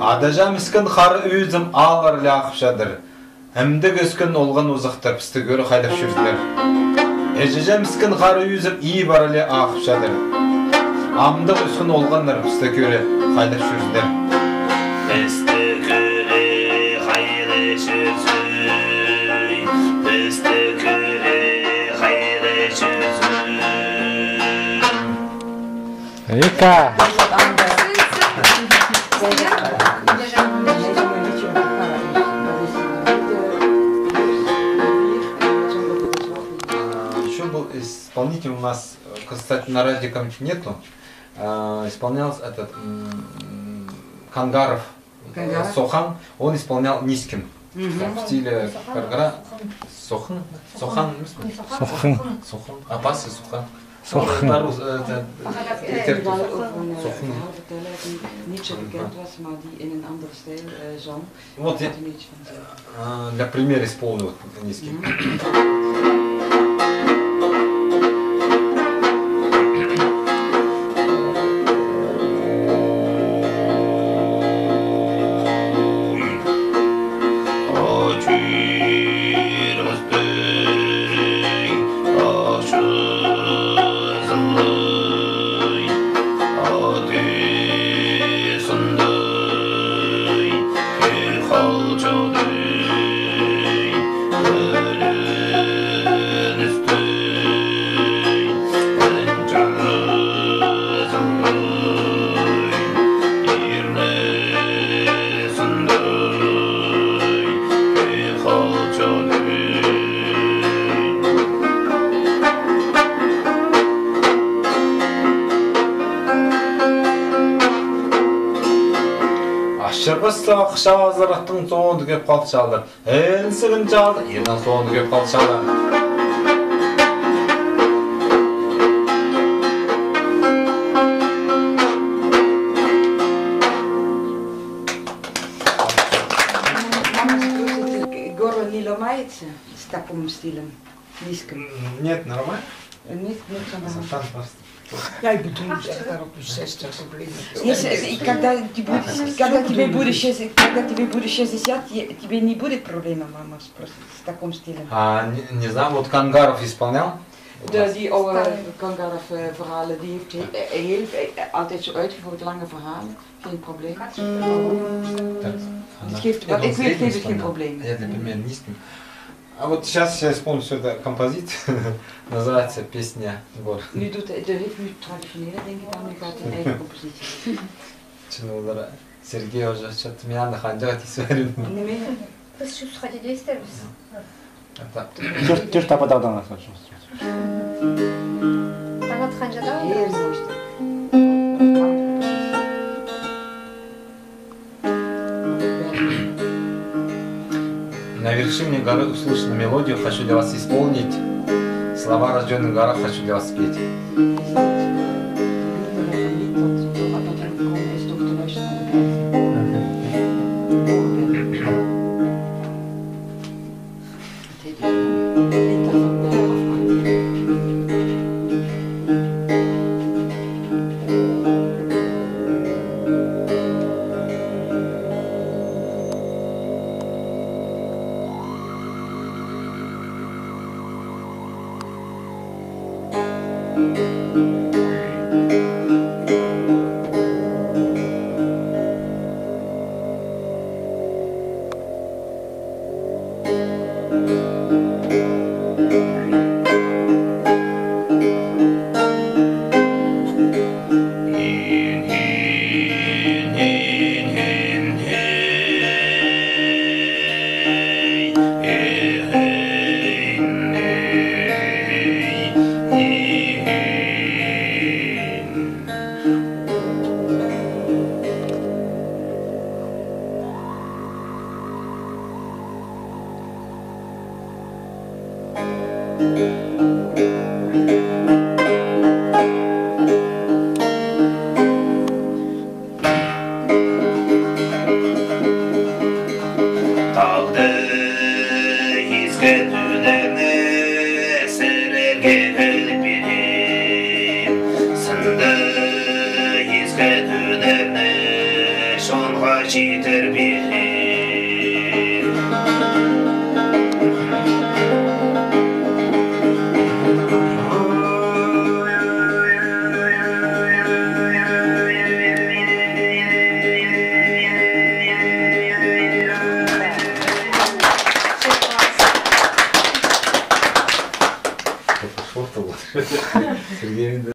Адажа мискін қары өзім алар лақып жадыр. Әмді көскін олған ұзықтыр, пісті көрі қайлық жүрділер. Әжежа мискін қары өзім ий барылы ақып жадыр. Амды көскін олғандар, пісті көрі қайлық жүрділер. Пісті көрі қайлық жүрділер. Пісті көрі қайлық жүрділер. Вика! Еще был исполнитель у нас, кстати, на радиком нету. Исполнял этот Кангаров Сохан, он исполнял низким. В стиле Каргара. Сохан. Опасы Сохан. Вот я для примера исполнил низкий. Шырбысты ақша азырықтың соңды кеп қалды шалды. Әлсігін жалды, ернен соңды кеп қалды шалды. Горло не ломается с таким стилем низким? Нет, нормально? Нет, нормально. Ja, ik bedoel, daarop is 60 проблем. Когда тебе будет 60, тебе не будет проблема, мама, просто с таким стилем. Не знаю, вот Кангаров исполнял? Die oude Kangaroo-verhalen, die heeft altijd zo uitgevoerd, lange verhalen, geen probleem. Ik weet het geen probleem. Я, например, низким. А вот сейчас я исполню всю эту композицию, называется «Песня гор». Nu doet de heeft nu traditionele dingen dan, nu gaat hij een eigen compositie. Чынылдыра. Сергей уже что-то меня на ханжа тисверин. Biz şu sıkıcı ister misin? Тюрт тападардан асаш. Talat Hanja'da Heel mooi stil. На вершине горы услышана мелодию, хочу для вас исполнить. Слова рожденных горах хочу для вас спеть. Верим.